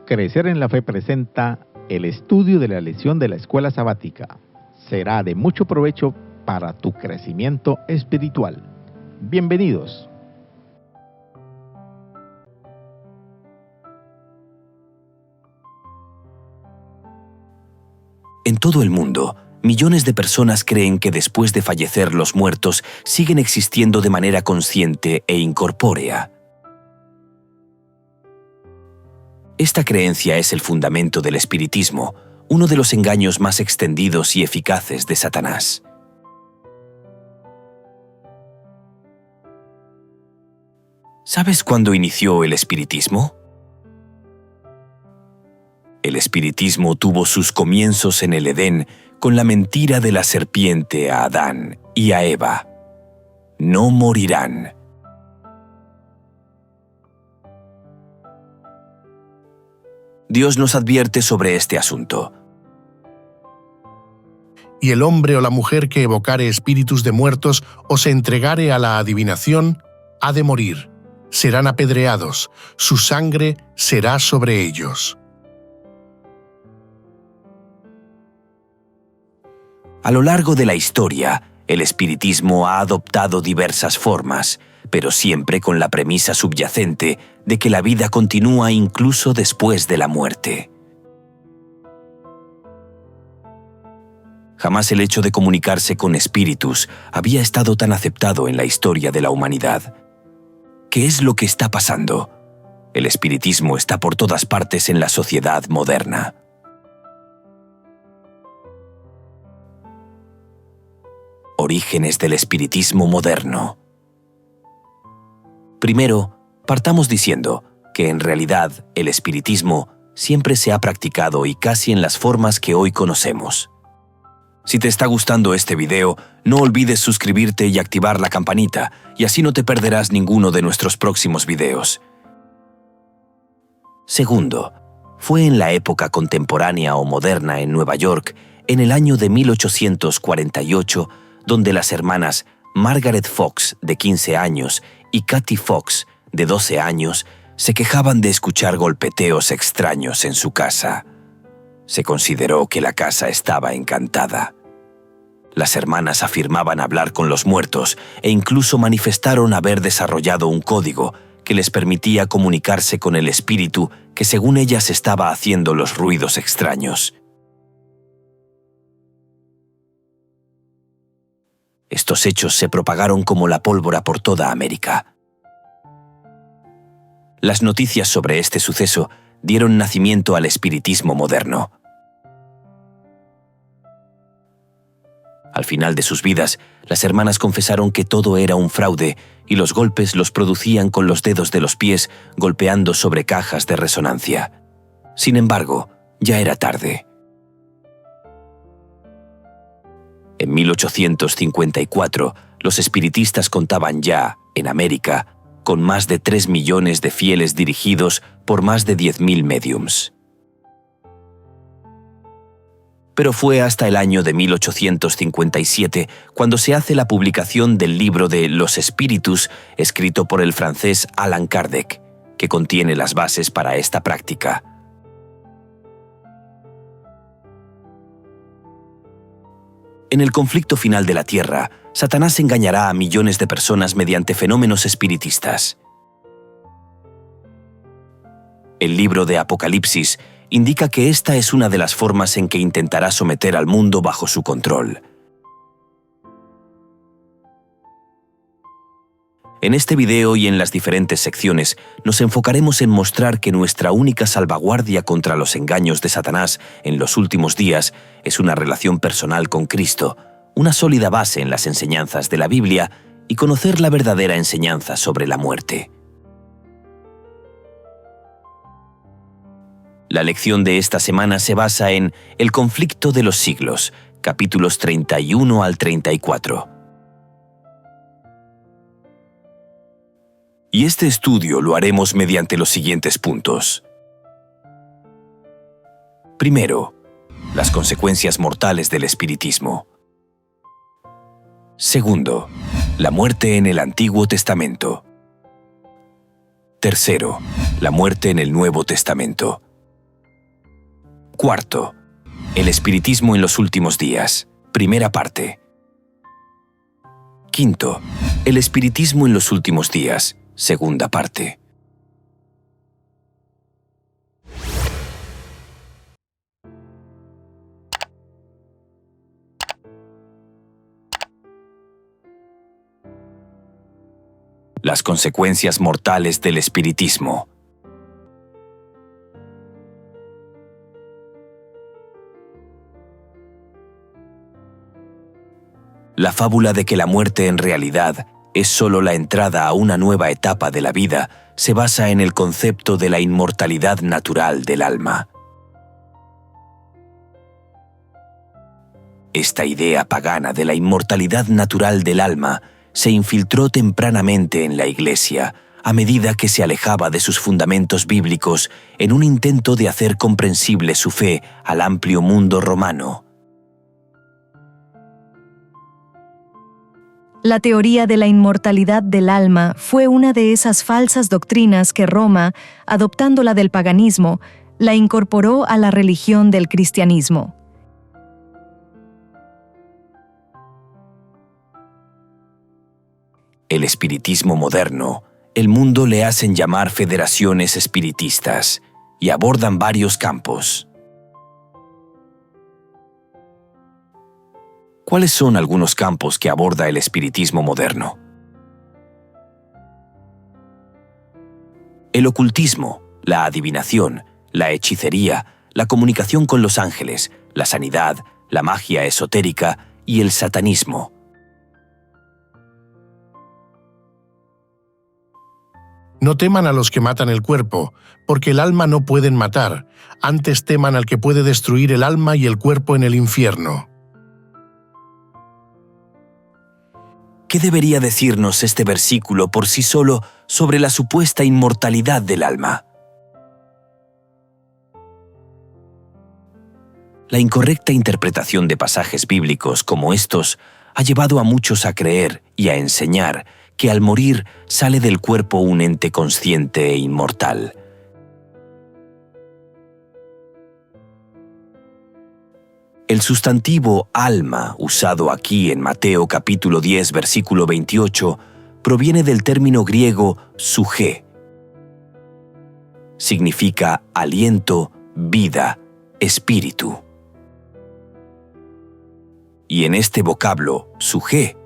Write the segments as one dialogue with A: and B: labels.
A: Crecer en la Fe presenta el estudio de la lección de la escuela sabática. Será de mucho provecho para tu crecimiento espiritual. Bienvenidos.
B: En todo el mundo, millones de personas creen que después de fallecer los muertos siguen existiendo de manera consciente e incorpórea. Esta creencia es el fundamento del espiritismo, uno de los engaños más extendidos y eficaces de Satanás. ¿Sabes cuándo inició el espiritismo? El espiritismo tuvo sus comienzos en el Edén con la mentira de la serpiente a Adán y a Eva. No morirán. Dios nos advierte sobre este asunto.
C: Y el hombre o la mujer que evocare espíritus de muertos o se entregare a la adivinación, ha de morir. Serán apedreados, su sangre será sobre ellos.
B: A lo largo de la historia, el espiritismo ha adoptado diversas formas, pero siempre con la premisa subyacente de que la vida continúa incluso después de la muerte. Jamás el hecho de comunicarse con espíritus había estado tan aceptado en la historia de la humanidad. ¿Qué es lo que está pasando? El espiritismo está por todas partes en la sociedad moderna. Orígenes del espiritismo moderno. Primero, partamos diciendo que en realidad el espiritismo siempre se ha practicado y casi en las formas que hoy conocemos. Si te está gustando este video, no olvides suscribirte y activar la campanita, y así no te perderás ninguno de nuestros próximos videos. Segundo, fue en la época contemporánea o moderna en Nueva York, en el año de 1848, donde las hermanas Margaret Fox, de 15 años, y Kathy Fox, de 12 años, se quejaban de escuchar golpeteos extraños en su casa. Se consideró que la casa estaba encantada. Las hermanas afirmaban hablar con los muertos e incluso manifestaron haber desarrollado un código que les permitía comunicarse con el espíritu que según ellas estaba haciendo los ruidos extraños. Estos hechos se propagaron como la pólvora por toda América. Las noticias sobre este suceso dieron nacimiento al espiritismo moderno. Al final de sus vidas, las hermanas confesaron que todo era un fraude y los golpes los producían con los dedos de los pies golpeando sobre cajas de resonancia. Sin embargo, ya era tarde. En 1854, los espiritistas contaban ya, en América, con más de 3 millones de fieles dirigidos por más de 10.000 médiums. Pero fue hasta el año de 1857 cuando se hace la publicación del libro de Los Espíritus, escrito por el francés Allan Kardec, que contiene las bases para esta práctica. En el conflicto final de la Tierra, Satanás engañará a millones de personas mediante fenómenos espiritistas. El libro de Apocalipsis indica que esta es una de las formas en que intentará someter al mundo bajo su control. En este video y en las diferentes secciones nos enfocaremos en mostrar que nuestra única salvaguardia contra los engaños de Satanás en los últimos días es una relación personal con Cristo, una sólida base en las enseñanzas de la Biblia y conocer la verdadera enseñanza sobre la muerte. La lección de esta semana se basa en El conflicto de los siglos, capítulos 31 al 34. Y este estudio lo haremos mediante los siguientes puntos. Primero, las consecuencias mortales del espiritismo. Segundo, la muerte en el Antiguo Testamento. Tercero, la muerte en el Nuevo Testamento. Cuarto, el espiritismo en los últimos días. Primera parte. Quinto, el espiritismo en los últimos días. Segunda parte. Las consecuencias mortales del espiritismo. La fábula de que la muerte en realidad es solo la entrada a una nueva etapa de la vida se basa en el concepto de la inmortalidad natural del alma. Esta idea pagana de la inmortalidad natural del alma se infiltró tempranamente en la Iglesia a medida que se alejaba de sus fundamentos bíblicos en un intento de hacer comprensible su fe al amplio mundo romano.
D: La teoría de la inmortalidad del alma fue una de esas falsas doctrinas que Roma, adoptándola del paganismo, la incorporó a la religión del cristianismo.
B: El espiritismo moderno, el mundo le hacen llamar federaciones espiritistas y abordan varios campos. ¿Cuáles son algunos campos que aborda el espiritismo moderno? El ocultismo, la adivinación, la hechicería, la comunicación con los ángeles, la sanidad, la magia esotérica y el satanismo.
C: No teman a los que matan el cuerpo, porque el alma no pueden matar, antes teman al que puede destruir el alma y el cuerpo en el infierno.
B: ¿Qué debería decirnos este versículo por sí solo sobre la supuesta inmortalidad del alma? La incorrecta interpretación de pasajes bíblicos como estos ha llevado a muchos a creer y a enseñar que al morir sale del cuerpo un ente consciente e inmortal. El sustantivo alma, usado aquí en Mateo capítulo 10, versículo 28, proviene del término griego sujé. Significa aliento, vida, espíritu. Y en este vocablo, sujé,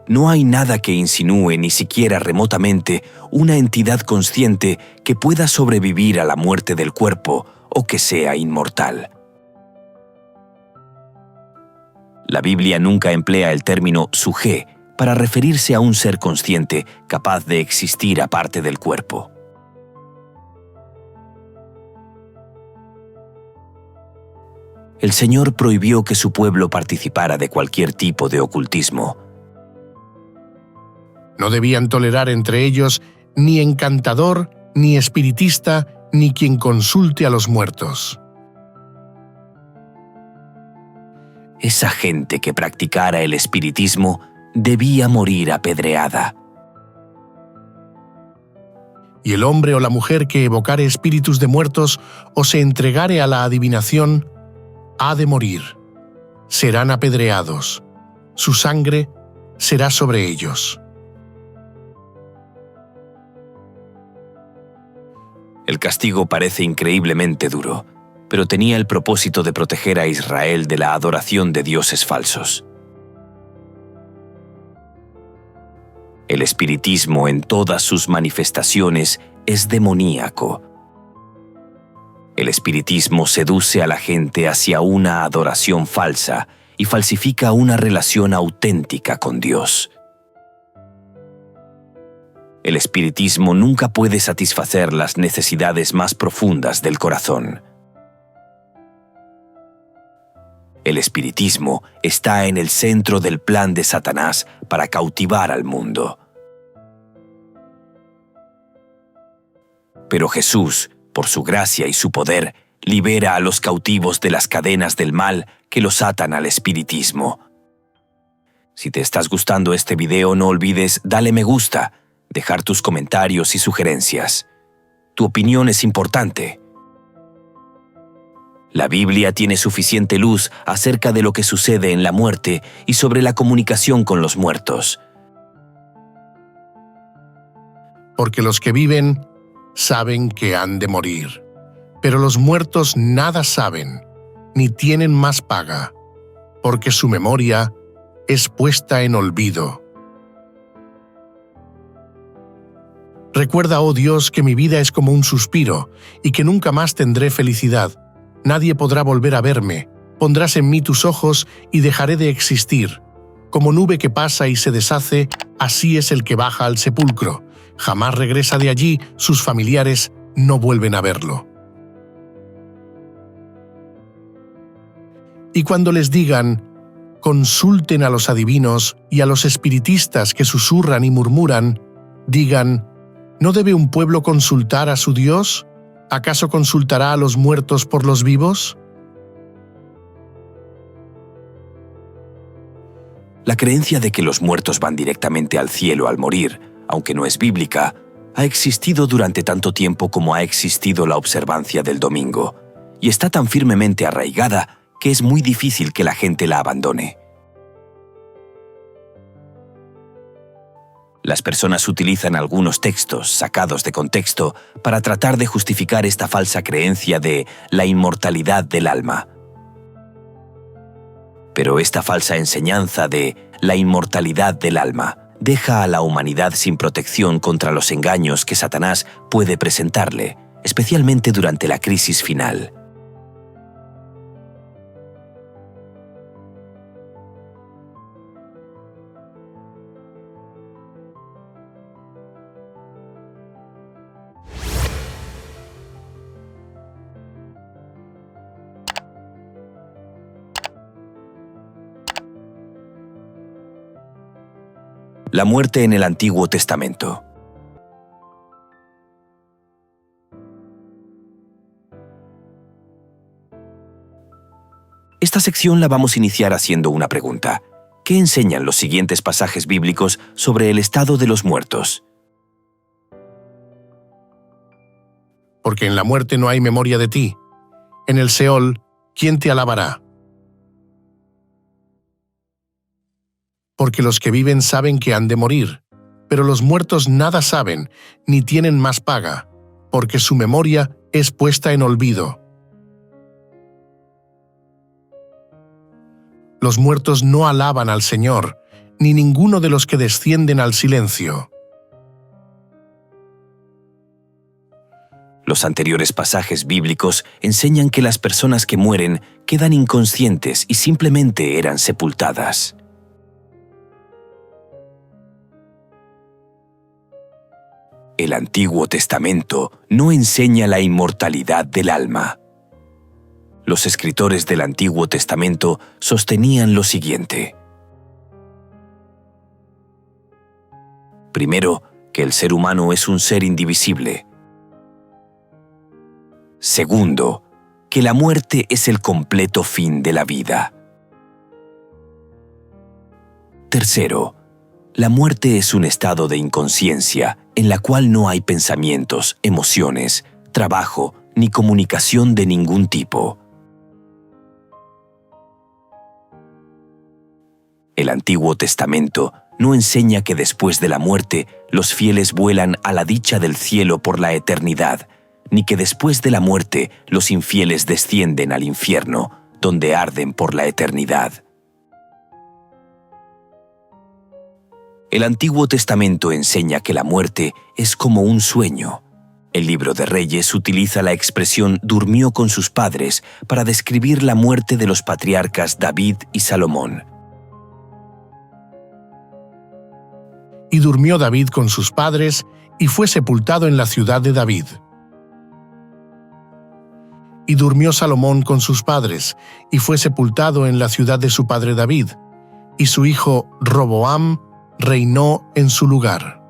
B: no hay nada que insinúe ni siquiera remotamente una entidad consciente que pueda sobrevivir a la muerte del cuerpo o que sea inmortal. La Biblia nunca emplea el término sujé para referirse a un ser consciente capaz de existir aparte del cuerpo. El Señor prohibió que su pueblo participara de cualquier tipo de ocultismo.
C: No debían tolerar entre ellos ni encantador, ni espiritista, ni quien consulte a los muertos.
B: Esa gente que practicara el espiritismo debía morir apedreada.
C: Y el hombre o la mujer que evocare espíritus de muertos o se entregare a la adivinación, ha de morir. Serán apedreados. Su sangre será sobre ellos.
B: El castigo parece increíblemente duro, pero tenía el propósito de proteger a Israel de la adoración de dioses falsos. El espiritismo en todas sus manifestaciones es demoníaco. El espiritismo seduce a la gente hacia una adoración falsa y falsifica una relación auténtica con Dios. El espiritismo nunca puede satisfacer las necesidades más profundas del corazón. El espiritismo está en el centro del plan de Satanás para cautivar al mundo. Pero Jesús, por su gracia y su poder, libera a los cautivos de las cadenas del mal que los atan al espiritismo. Si te estás gustando este video, no olvides darle me gusta, dejar tus comentarios y sugerencias. Tu opinión es importante. La Biblia tiene suficiente luz acerca de lo que sucede en la muerte y sobre la comunicación con los muertos.
C: Porque los que viven saben que han de morir, pero los muertos nada saben, ni tienen más paga, porque su memoria es puesta en olvido. Recuerda, oh Dios, que mi vida es como un suspiro, y que nunca más tendré felicidad. Nadie podrá volver a verme. Pondrás en mí tus ojos y dejaré de existir. Como nube que pasa y se deshace, así es el que baja al sepulcro. Jamás regresa de allí, sus familiares no vuelven a verlo. Y cuando les digan, consulten a los adivinos y a los espiritistas que susurran y murmuran, digan, ¿no debe un pueblo consultar a su Dios? ¿Acaso consultará a los muertos por los vivos?
B: La creencia de que los muertos van directamente al cielo al morir, aunque no es bíblica, ha existido durante tanto tiempo como ha existido la observancia del domingo, y está tan firmemente arraigada que es muy difícil que la gente la abandone. Las personas utilizan algunos textos sacados de contexto para tratar de justificar esta falsa creencia de la inmortalidad del alma. Pero esta falsa enseñanza de la inmortalidad del alma deja a la humanidad sin protección contra los engaños que Satanás puede presentarle, especialmente durante la crisis final. La muerte en el Antiguo Testamento. Esta sección la vamos a iniciar haciendo una pregunta. ¿Qué enseñan los siguientes pasajes bíblicos sobre el estado de los muertos?
C: Porque en la muerte no hay memoria de ti. En el Seol, ¿quién te alabará? Porque los que viven saben que han de morir, pero los muertos nada saben, ni tienen más paga, porque su memoria es puesta en olvido. Los muertos no alaban al Señor, ni ninguno de los que descienden al silencio.
B: Los anteriores pasajes bíblicos enseñan que las personas que mueren quedan inconscientes y simplemente eran sepultadas. El Antiguo Testamento no enseña la inmortalidad del alma. Los escritores del Antiguo Testamento sostenían lo siguiente. Primero, que el ser humano es un ser indivisible. Segundo, que la muerte es el completo fin de la vida. Tercero, la muerte es un estado de inconsciencia en la cual no hay pensamientos, emociones, trabajo ni comunicación de ningún tipo. El Antiguo Testamento no enseña que después de la muerte los fieles vuelan a la dicha del cielo por la eternidad, ni que después de la muerte los infieles descienden al infierno, donde arden por la eternidad. El Antiguo Testamento enseña que la muerte es como un sueño. El Libro de Reyes utiliza la expresión «durmió con sus padres» para describir la muerte de los patriarcas David y Salomón.
C: Y durmió David con sus padres, y fue sepultado en la ciudad de David. Y durmió Salomón con sus padres, y fue sepultado en la ciudad de su padre David, y su hijo Roboam reinó en su lugar.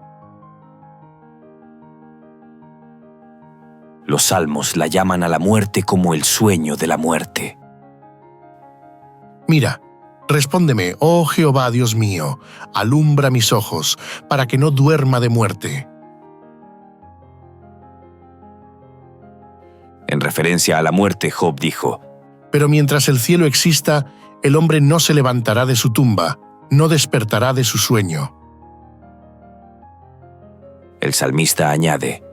B: Los salmos la llaman a la muerte como el sueño de la muerte.
C: Mira, respóndeme, oh Jehová Dios mío, alumbra mis ojos, para que no duerma de muerte.
B: En referencia a la muerte, Job dijo,
C: Pero mientras el cielo exista, el hombre no se levantará de su tumba, no despertará de su sueño.
B: El salmista añade: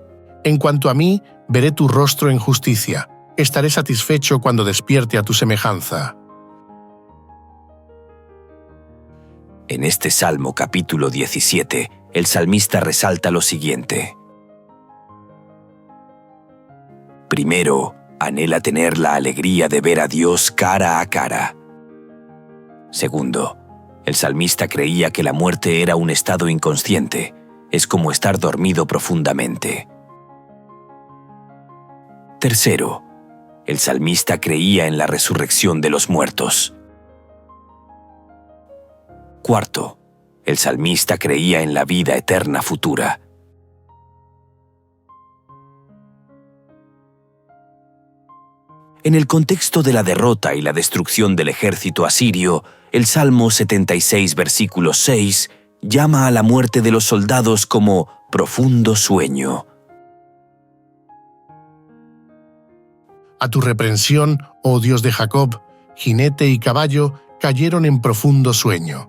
C: En cuanto a mí, veré tu rostro en justicia. Estaré satisfecho cuando despierte a tu semejanza.
B: En este Salmo capítulo 17, el salmista resalta lo siguiente. Primero, anhela tener la alegría de ver a Dios cara a cara. Segundo, el salmista creía que la muerte era un estado inconsciente, es como estar dormido profundamente. Tercero, el salmista creía en la resurrección de los muertos. Cuarto, el salmista creía en la vida eterna futura. En el contexto de la derrota y la destrucción del ejército asirio, el Salmo 76, versículo 6, llama a la muerte de los soldados como profundo sueño.
C: A tu reprensión, oh Dios de Jacob, jinete y caballo cayeron en profundo sueño.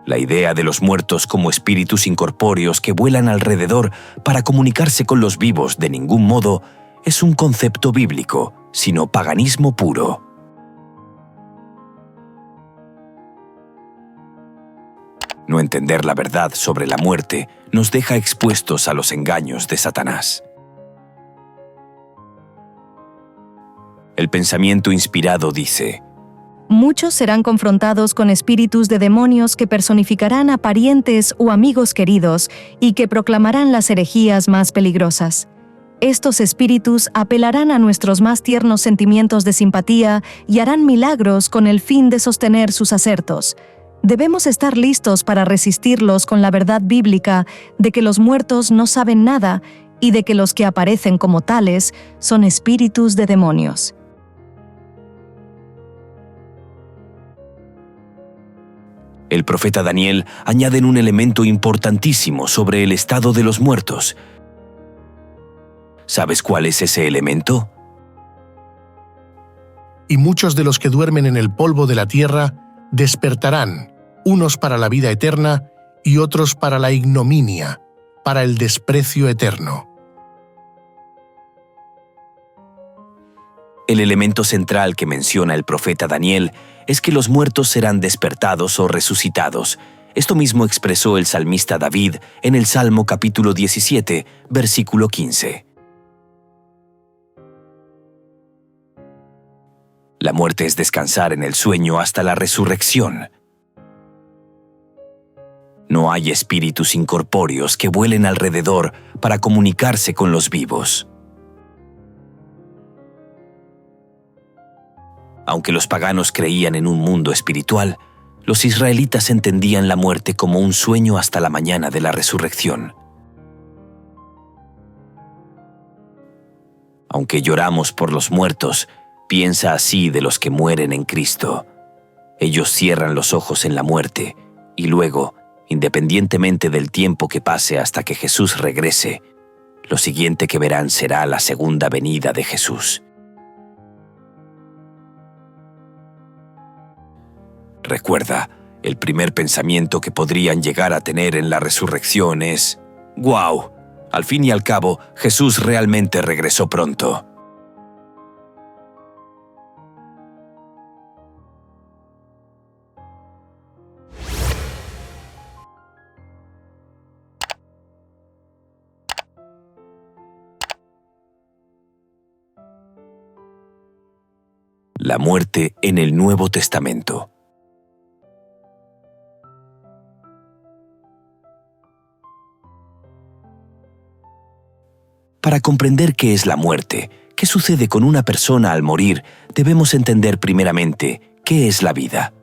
B: La idea de los muertos como espíritus incorpóreos que vuelan alrededor para comunicarse con los vivos de ningún modo es un concepto bíblico, sino paganismo puro. No entender la verdad sobre la muerte nos deja expuestos a los engaños de Satanás. El pensamiento inspirado dice:
D: Muchos serán confrontados con espíritus de demonios que personificarán a parientes o amigos queridos y que proclamarán las herejías más peligrosas. Estos espíritus apelarán a nuestros más tiernos sentimientos de simpatía y harán milagros con el fin de sostener sus asertos. Debemos estar listos para resistirlos con la verdad bíblica de que los muertos no saben nada y de que los que aparecen como tales son espíritus de demonios.
B: El profeta Daniel añade un elemento importantísimo sobre el estado de los muertos. ¿Sabes cuál es ese elemento?
C: Y muchos de los que duermen en el polvo de la tierra despertarán, unos para la vida eterna y otros para la ignominia, para el desprecio eterno.
B: El elemento central que menciona el profeta Daniel es que los muertos serán despertados o resucitados. Esto mismo expresó el salmista David en el Salmo capítulo 17, versículo 15. La muerte es descansar en el sueño hasta la resurrección. No hay espíritus incorpóreos que vuelen alrededor para comunicarse con los vivos. Aunque los paganos creían en un mundo espiritual, los israelitas entendían la muerte como un sueño hasta la mañana de la resurrección. Aunque lloramos por los muertos, piensa así de los que mueren en Cristo. Ellos cierran los ojos en la muerte y luego, independientemente del tiempo que pase hasta que Jesús regrese, lo siguiente que verán será la segunda venida de Jesús. Recuerda, el primer pensamiento que podrían llegar a tener en la resurrección es: ¡guau! Al fin y al cabo, Jesús realmente regresó pronto. La muerte en el Nuevo Testamento. Para comprender qué es la muerte, qué sucede con una persona al morir, debemos entender primeramente qué es la vida.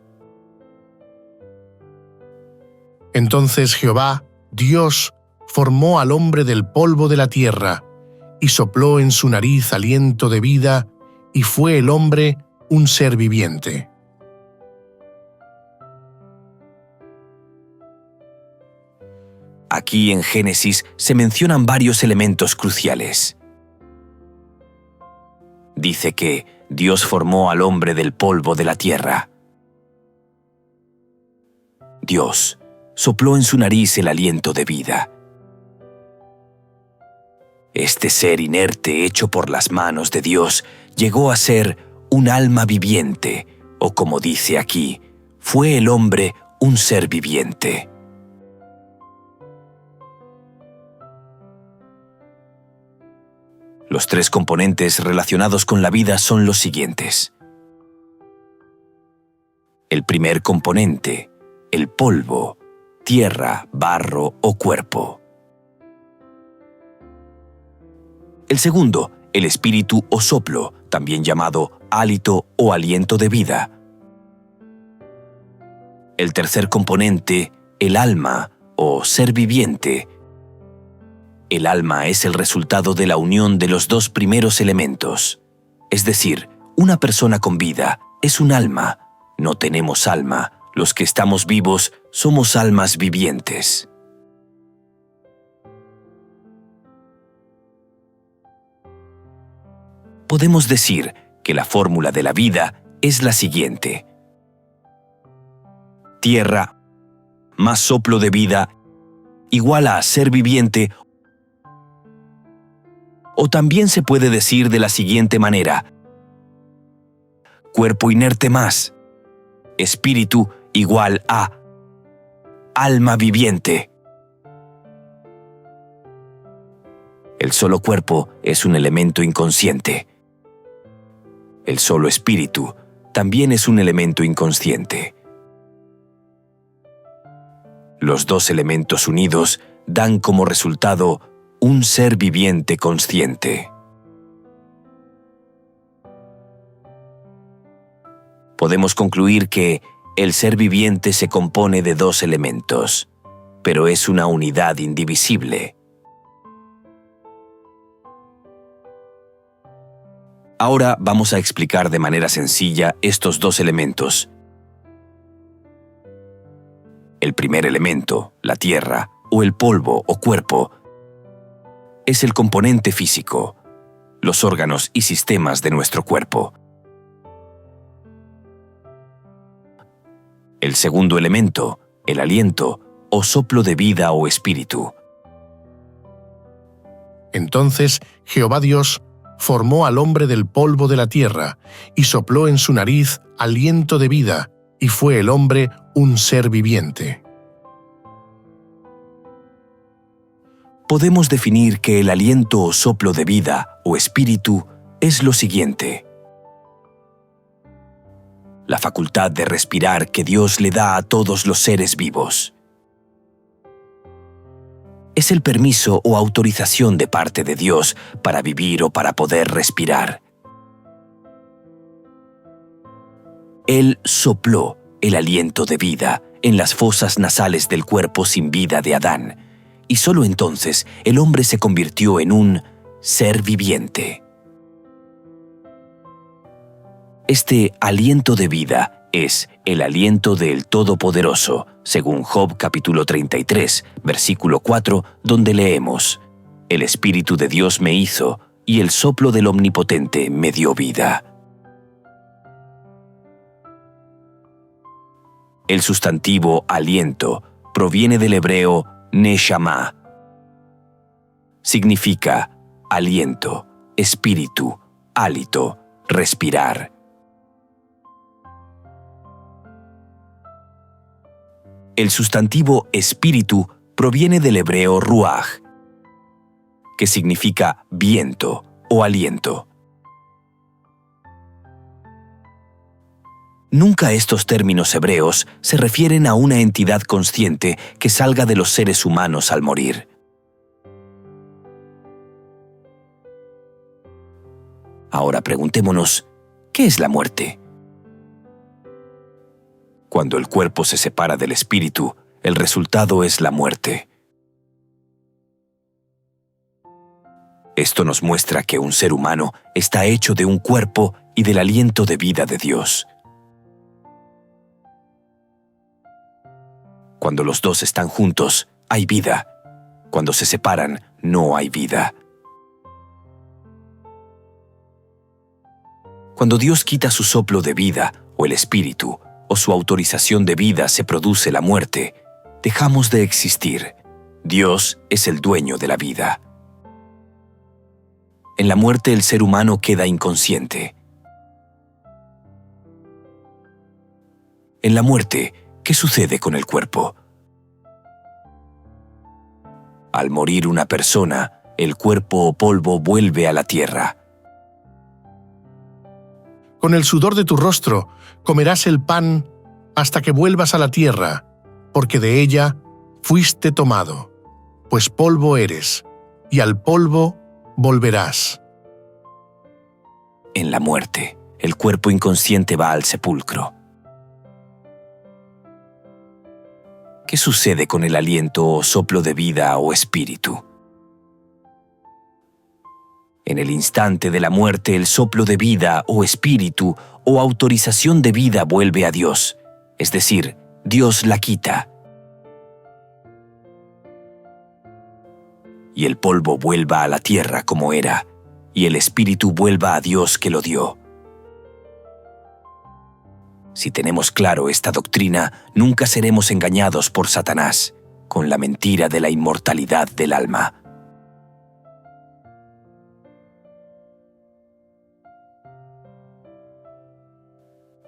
C: Entonces Jehová, Dios, formó al hombre del polvo de la tierra, y sopló en su nariz aliento de vida, y fue el hombre un ser viviente.
B: Aquí en Génesis se mencionan varios elementos cruciales. Dice que Dios formó al hombre del polvo de la tierra. Dios sopló en su nariz el aliento de vida. Este ser inerte hecho por las manos de Dios llegó a ser un alma viviente, o como dice aquí, fue el hombre un ser viviente. Los tres componentes relacionados con la vida son los siguientes. El primer componente, el polvo, tierra, barro o cuerpo. El segundo, el espíritu o soplo, también llamado hálito o aliento de vida. El tercer componente, el alma o ser viviente. El alma es el resultado de la unión de los dos primeros elementos. Es decir, una persona con vida es un alma. No tenemos alma. Los que estamos vivos somos almas vivientes. Podemos decir que la fórmula de la vida es la siguiente. Tierra más soplo de vida igual a ser viviente. O también se puede decir de la siguiente manera. Cuerpo inerte más espíritu igual a alma viviente. El solo cuerpo es un elemento inconsciente. El solo espíritu también es un elemento inconsciente. Los dos elementos unidos dan como resultado un ser viviente consciente. Podemos concluir que el ser viviente se compone de dos elementos, pero es una unidad indivisible. Ahora vamos a explicar de manera sencilla estos dos elementos. El primer elemento, la tierra, o el polvo o cuerpo, es el componente físico, los órganos y sistemas de nuestro cuerpo. El segundo elemento, el aliento, o soplo de vida o espíritu.
C: Entonces Jehová Dios formó al hombre del polvo de la tierra, y sopló en su nariz aliento de vida, y fue el hombre un ser viviente.
B: Podemos definir que el aliento o soplo de vida o espíritu es lo siguiente. La facultad de respirar que Dios le da a todos los seres vivos. Es el permiso o autorización de parte de Dios para vivir o para poder respirar. Él sopló el aliento de vida en las fosas nasales del cuerpo sin vida de Adán, y solo entonces el hombre se convirtió en un ser viviente. Este aliento de vida es el aliento del Todopoderoso, según Job capítulo 33, versículo 4, donde leemos: El Espíritu de Dios me hizo, y el soplo del Omnipotente me dio vida. El sustantivo aliento proviene del hebreo neshama. Significa aliento, espíritu, hálito, respirar. El sustantivo espíritu proviene del hebreo ruaj, que significa viento o aliento. Nunca estos términos hebreos se refieren a una entidad consciente que salga de los seres humanos al morir. Ahora preguntémonos, ¿qué es la muerte? Cuando el cuerpo se separa del espíritu, el resultado es la muerte. Esto nos muestra que un ser humano está hecho de un cuerpo y del aliento de vida de Dios. Cuando los dos están juntos, hay vida, Cuando se separan, no hay vida. Cuando Dios quita su soplo de vida, o el espíritu, o su autorización de vida, se produce la muerte. Dejamos de existir. Dios es el dueño de la vida. En la muerte el ser humano queda inconsciente. En la muerte, ¿qué sucede con el cuerpo? Al morir una persona, el cuerpo o polvo vuelve a la tierra.
C: Con el sudor de tu rostro comerás el pan hasta que vuelvas a la tierra, porque de ella fuiste tomado, pues polvo eres, y al polvo volverás.
B: En la muerte, el cuerpo inconsciente va al sepulcro. ¿Qué sucede con el aliento o soplo de vida o espíritu? En el instante de la muerte, el soplo de vida o espíritu o autorización de vida vuelve a Dios, es decir, Dios la quita. Y el polvo vuelva a la tierra como era, y el espíritu vuelva a Dios que lo dio. Si tenemos claro esta doctrina, nunca seremos engañados por Satanás con la mentira de la inmortalidad del alma.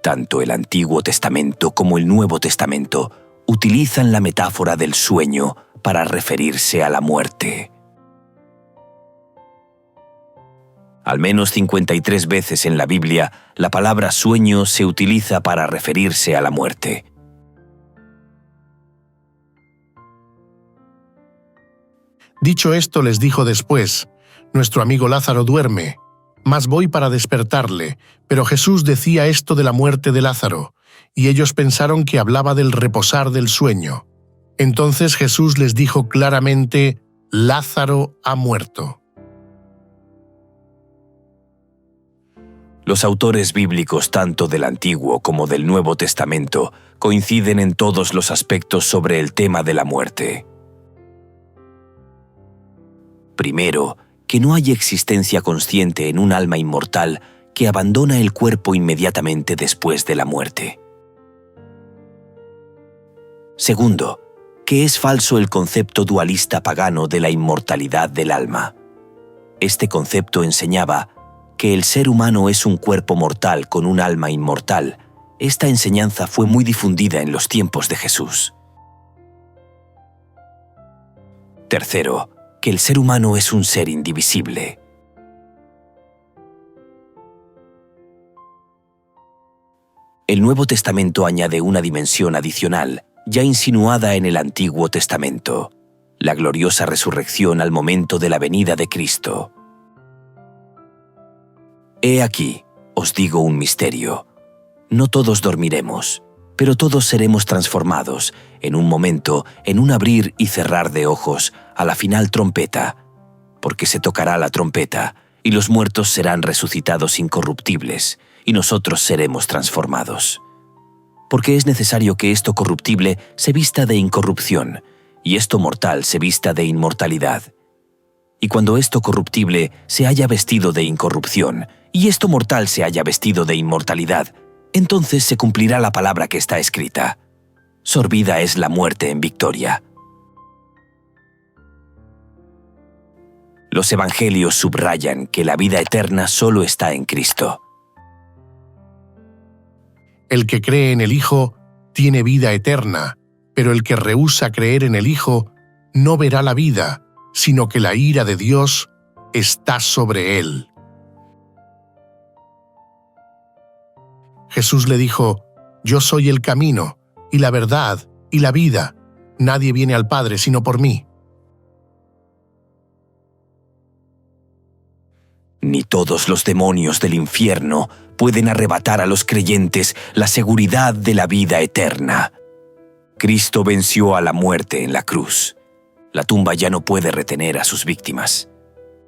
B: Tanto el Antiguo Testamento como el Nuevo Testamento utilizan la metáfora del sueño para referirse a la muerte. Al menos 53 veces en la Biblia, la palabra sueño se utiliza para referirse a la muerte.
C: Dicho esto, les dijo después: Nuestro amigo Lázaro duerme, mas voy para despertarle. Pero Jesús decía esto de la muerte de Lázaro, y ellos pensaron que hablaba del reposar del sueño. Entonces Jesús les dijo claramente: Lázaro ha muerto.
B: Los autores bíblicos tanto del Antiguo como del Nuevo Testamento coinciden en todos los aspectos sobre el tema de la muerte. Primero, que no hay existencia consciente en un alma inmortal que abandona el cuerpo inmediatamente después de la muerte. Segundo, que es falso el concepto dualista pagano de la inmortalidad del alma. Este concepto enseñaba que el ser humano es un cuerpo mortal con un alma inmortal. Esta enseñanza fue muy difundida en los tiempos de Jesús. Tercero, que el ser humano es un ser indivisible. El Nuevo Testamento añade una dimensión adicional, ya insinuada en el Antiguo Testamento: la gloriosa resurrección al momento de la venida de Cristo. He aquí, os digo un misterio. No todos dormiremos, pero todos seremos transformados, en un momento, en un abrir y cerrar de ojos, a la final trompeta, porque se tocará la trompeta, y los muertos serán resucitados incorruptibles, y nosotros seremos transformados. Porque es necesario que esto corruptible se vista de incorrupción, y esto mortal se vista de inmortalidad. Y cuando esto corruptible se haya vestido de incorrupción, y esto mortal se haya vestido de inmortalidad, entonces se cumplirá la palabra que está escrita: sorbida es la muerte en victoria. Los evangelios subrayan que la vida eterna solo está en Cristo.
C: El que cree en el Hijo tiene vida eterna, pero el que rehúsa creer en el Hijo no verá la vida, sino que la ira de Dios está sobre él. Jesús le dijo: Yo soy el camino, y la verdad, y la vida. Nadie viene al Padre sino por mí.
B: Ni todos los demonios del infierno pueden arrebatar a los creyentes la seguridad de la vida eterna. Cristo venció a la muerte en la cruz. La tumba ya no puede retener a sus víctimas.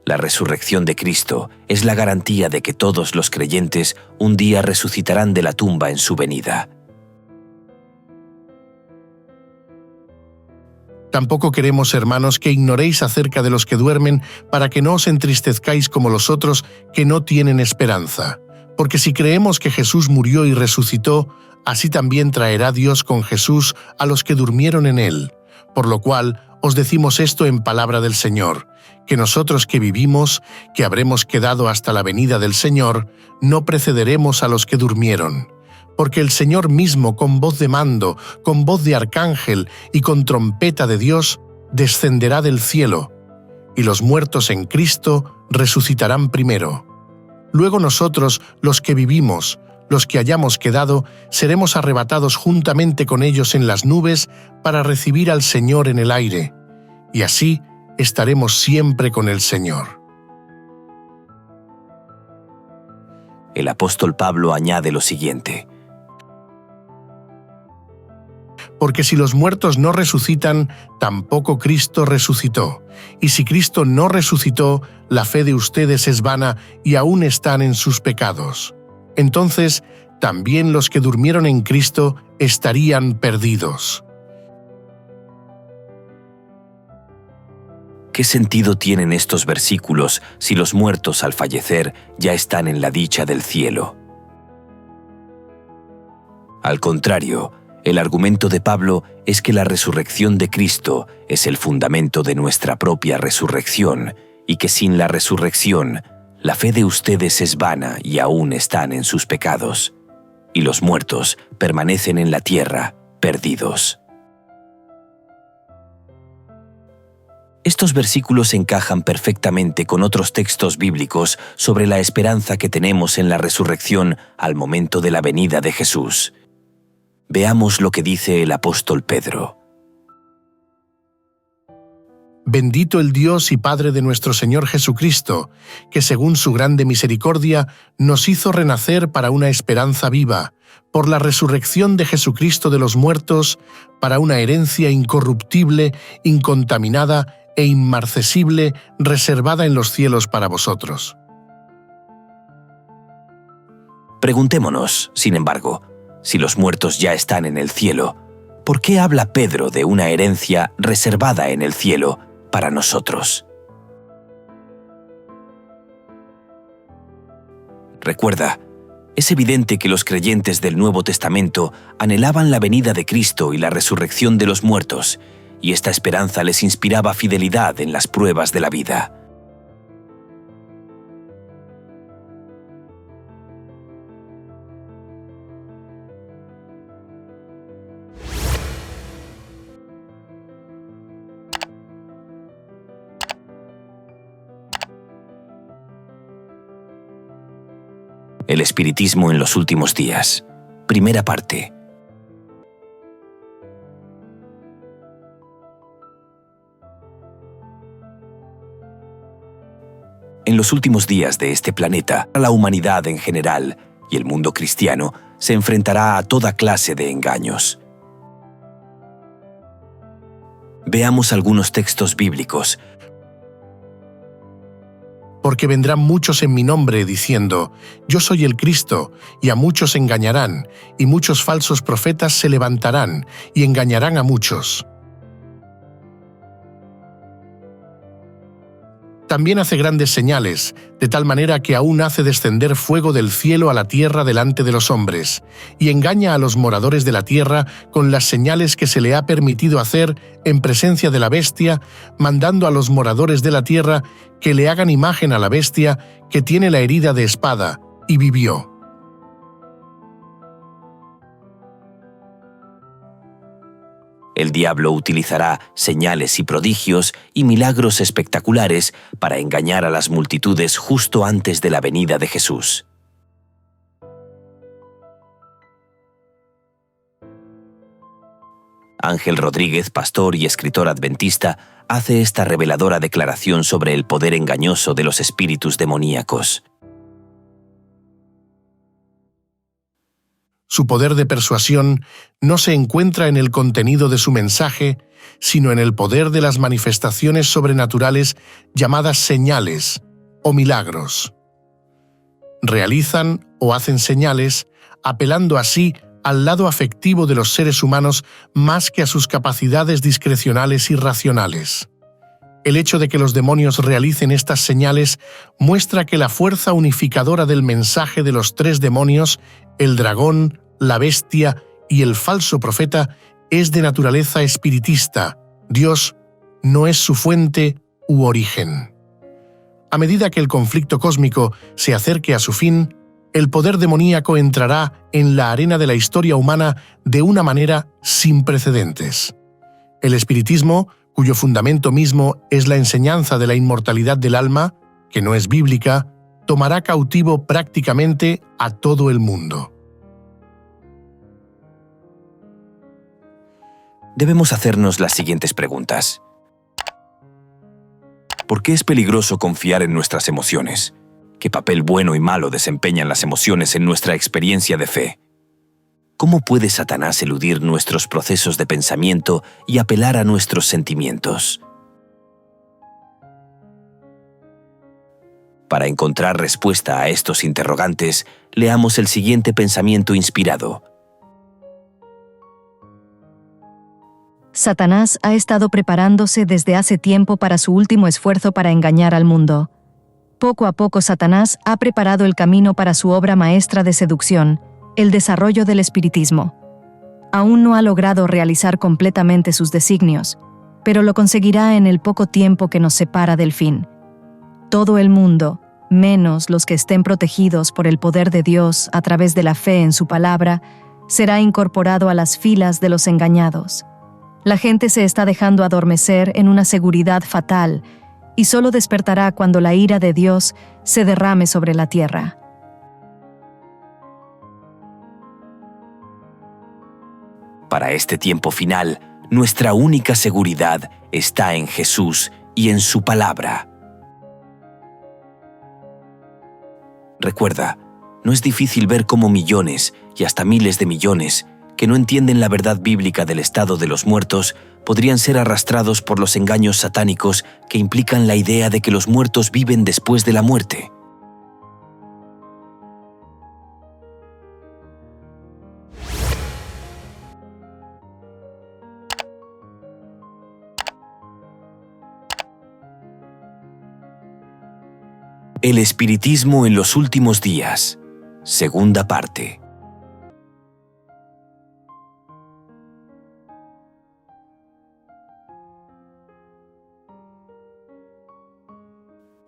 B: La resurrección de Cristo es la garantía de que todos los creyentes un día resucitarán de la tumba en su venida.
C: Tampoco queremos, hermanos, que ignoréis acerca de los que duermen, para que no os entristezcáis como los otros que no tienen esperanza. Porque si creemos que Jesús murió y resucitó, así también traerá Dios con Jesús a los que durmieron en él. Por lo cual os decimos esto en palabra del Señor, que nosotros que vivimos, que habremos quedado hasta la venida del Señor, no precederemos a los que durmieron. Porque el Señor mismo, con voz de mando, con voz de arcángel y con trompeta de Dios, descenderá del cielo, y los muertos en Cristo resucitarán primero. Luego nosotros, los que vivimos, los que hayamos quedado, seremos arrebatados juntamente con ellos en las nubes para recibir al Señor en el aire, y así estaremos siempre con el Señor.
B: El apóstol Pablo añade lo siguiente:
C: Porque si los muertos no resucitan, tampoco Cristo resucitó. Y si Cristo no resucitó, la fe de ustedes es vana y aún están en sus pecados. Entonces, también los que durmieron en Cristo estarían perdidos.
B: ¿Qué sentido tienen estos versículos si los muertos al fallecer ya están en la dicha del cielo? Al contrario, el argumento de Pablo es que la resurrección de Cristo es el fundamento de nuestra propia resurrección y que sin la resurrección, la fe de ustedes es vana y aún están en sus pecados, y los muertos permanecen en la tierra, perdidos. Estos versículos encajan perfectamente con otros textos bíblicos sobre la esperanza que tenemos en la resurrección al momento de la venida de Jesús. Veamos lo que dice el apóstol Pedro.
C: Bendito el Dios y Padre de nuestro Señor Jesucristo, que según su grande misericordia nos hizo renacer para una esperanza viva, por la resurrección de Jesucristo de los muertos, para una herencia incorruptible, incontaminada e inmarcesible, reservada en los cielos para vosotros.
B: Preguntémonos, sin embargo, si los muertos ya están en el cielo, ¿por qué habla Pedro de una herencia reservada en el cielo para nosotros? Recuerda, es evidente que los creyentes del Nuevo Testamento anhelaban la venida de Cristo y la resurrección de los muertos, y esta esperanza les inspiraba fidelidad en las pruebas de la vida. El espiritismo en los últimos días. Primera parte. En los últimos días de este planeta, la humanidad en general y el mundo cristiano se enfrentará a toda clase de engaños. Veamos algunos textos bíblicos.
C: Porque vendrán muchos en mi nombre diciendo, yo soy el Cristo, y a muchos engañarán, y muchos falsos profetas se levantarán, y engañarán a muchos. También hace grandes señales, de tal manera que aún hace descender fuego del cielo a la tierra delante de los hombres, y engaña a los moradores de la tierra con las señales que se le ha permitido hacer en presencia de la bestia, mandando a los moradores de la tierra que le hagan imagen a la bestia que tiene la herida de espada, y vivió.
B: El diablo utilizará señales y prodigios y milagros espectaculares para engañar a las multitudes justo antes de la venida de Jesús. Ángel Rodríguez, pastor y escritor adventista, hace esta reveladora declaración sobre el poder engañoso de los espíritus demoníacos.
C: Su poder de persuasión no se encuentra en el contenido de su mensaje, sino en el poder de las manifestaciones sobrenaturales llamadas señales o milagros. Realizan o hacen señales, apelando así al lado afectivo de los seres humanos más que a sus capacidades discrecionales y racionales. El hecho de que los demonios realicen estas señales muestra que la fuerza unificadora del mensaje de los tres demonios, el dragón, la bestia y el falso profeta, es de naturaleza espiritista. Dios no es su fuente u origen. A medida que el conflicto cósmico se acerque a su fin, el poder demoníaco entrará en la arena de la historia humana de una manera sin precedentes. El espiritismo, cuyo fundamento mismo es la enseñanza de la inmortalidad del alma, que no es bíblica, tomará cautivo prácticamente a todo el mundo.
B: Debemos hacernos las siguientes preguntas. ¿Por qué es peligroso confiar en nuestras emociones? ¿Qué papel bueno y malo desempeñan las emociones en nuestra experiencia de fe? ¿Cómo puede Satanás eludir nuestros procesos de pensamiento y apelar a nuestros sentimientos? Para encontrar respuesta a estos interrogantes, leamos el siguiente pensamiento inspirado.
D: Satanás ha estado preparándose desde hace tiempo para su último esfuerzo para engañar al mundo. Poco a poco Satanás ha preparado el camino para su obra maestra de seducción, el desarrollo del espiritismo. Aún no ha logrado realizar completamente sus designios, pero lo conseguirá en el poco tiempo que nos separa del fin. Todo el mundo, menos los que estén protegidos por el poder de Dios a través de la fe en su palabra, será incorporado a las filas de los engañados. La gente se está dejando adormecer en una seguridad fatal y solo despertará cuando la ira de Dios se derrame sobre la tierra.
B: Para este tiempo final, nuestra única seguridad está en Jesús y en su palabra. Recuerda, no es difícil ver cómo millones y hasta miles de millones que no entienden la verdad bíblica del estado de los muertos podrían ser arrastrados por los engaños satánicos que implican la idea de que los muertos viven después de la muerte. El espiritismo en los últimos días. Segunda parte.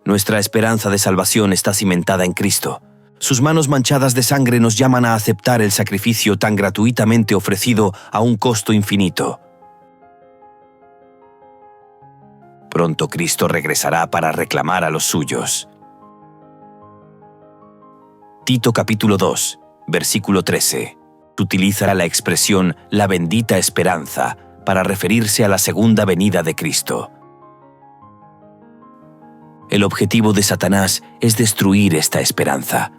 B: Nuestra esperanza de salvación está cimentada en Cristo. Sus manos manchadas de sangre nos llaman a aceptar el sacrificio tan gratuitamente ofrecido a un costo infinito. Pronto Cristo regresará para reclamar a los suyos. Tito capítulo 2, versículo 13. Utilizará la expresión «la bendita esperanza» para referirse a la segunda venida de Cristo. El objetivo de Satanás es destruir esta esperanza.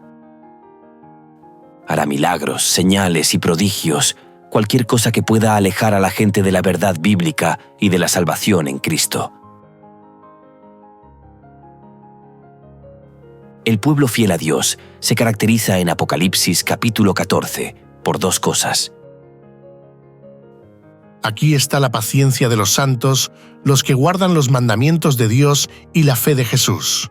B: Hará milagros, señales y prodigios, cualquier cosa que pueda alejar a la gente de la verdad bíblica y de la salvación en Cristo. El pueblo fiel a Dios se caracteriza en Apocalipsis capítulo 14 por dos cosas.
C: Aquí está la paciencia de los santos, los que guardan los mandamientos de Dios y la fe de Jesús.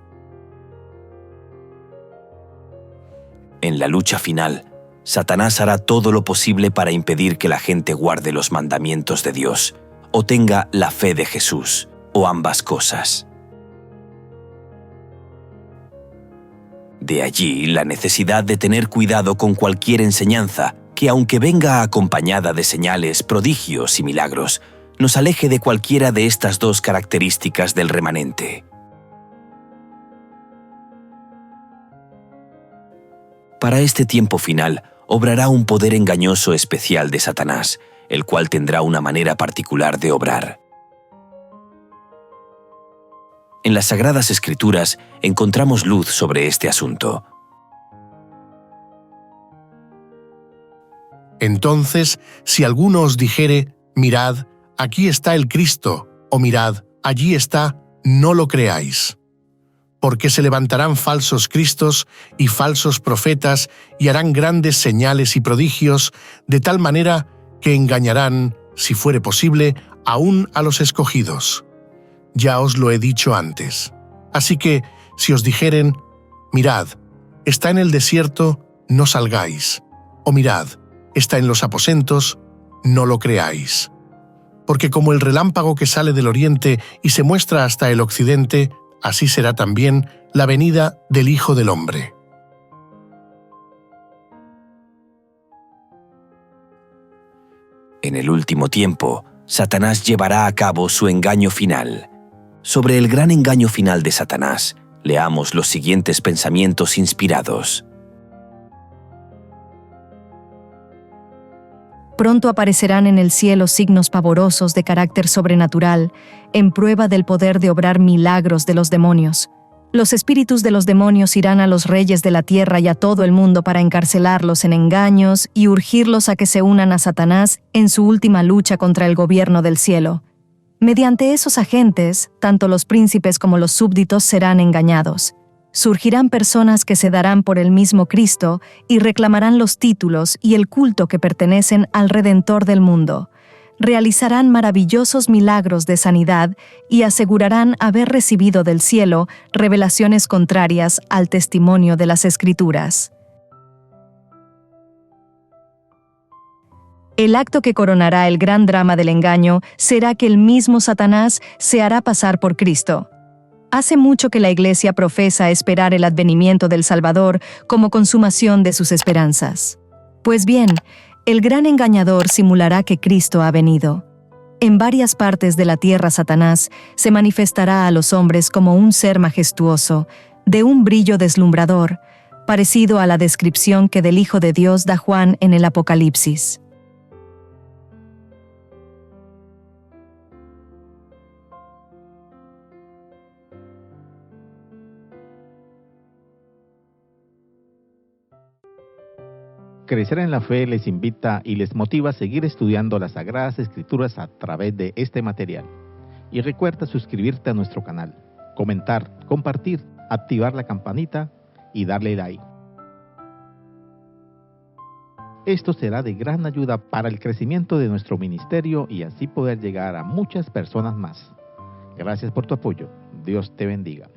B: En la lucha final, Satanás hará todo lo posible para impedir que la gente guarde los mandamientos de Dios, o tenga la fe de Jesús, o ambas cosas. De allí la necesidad de tener cuidado con cualquier enseñanza que, aunque venga acompañada de señales, prodigios y milagros, nos aleje de cualquiera de estas dos características del remanente. Para este tiempo final, obrará un poder engañoso especial de Satanás, el cual tendrá una manera particular de obrar. En las Sagradas Escrituras encontramos luz sobre este asunto.
C: Entonces, si alguno os dijere, mirad, aquí está el Cristo, o mirad, allí está, no lo creáis. porque se levantarán falsos cristos y falsos profetas y harán grandes señales y prodigios, de tal manera que engañarán, si fuere posible, aún a los escogidos. Ya os lo he dicho antes. Así que, si os dijeren, mirad, está en el desierto, no salgáis, o mirad, está en los aposentos, no lo creáis. Porque como el relámpago que sale del oriente y se muestra hasta el occidente, así será también la venida del Hijo del Hombre.
B: En el último tiempo, Satanás llevará a cabo su engaño final. Sobre el gran engaño final de Satanás, leamos los siguientes pensamientos inspirados.
D: Pronto aparecerán en el cielo signos pavorosos de carácter sobrenatural, en prueba del poder de obrar milagros de los demonios. Los espíritus de los demonios irán a los reyes de la tierra y a todo el mundo para encarcelarlos en engaños y urgirlos a que se unan a Satanás en su última lucha contra el gobierno del cielo. Mediante esos agentes, tanto los príncipes como los súbditos serán engañados. Surgirán personas que se darán por el mismo Cristo y reclamarán los títulos y el culto que pertenecen al Redentor del mundo. Realizarán maravillosos milagros de sanidad y asegurarán haber recibido del cielo revelaciones contrarias al testimonio de las Escrituras. El acto que coronará el gran drama del engaño será que el mismo Satanás se hará pasar por Cristo. Hace mucho que la Iglesia profesa esperar el advenimiento del Salvador como consumación de sus esperanzas. Pues bien, el gran engañador simulará que Cristo ha venido. En varias partes de la tierra Satanás se manifestará a los hombres como un ser majestuoso, de un brillo deslumbrador, parecido a la descripción que del Hijo de Dios da Juan en el Apocalipsis.
A: Crecer en la Fe les invita y les motiva a seguir estudiando las Sagradas Escrituras a través de este material. Y recuerda suscribirte a nuestro canal, comentar, compartir, activar la campanita y darle like. Esto será de gran ayuda para el crecimiento de nuestro ministerio y así poder llegar a muchas personas más. Gracias por tu apoyo. Dios te bendiga.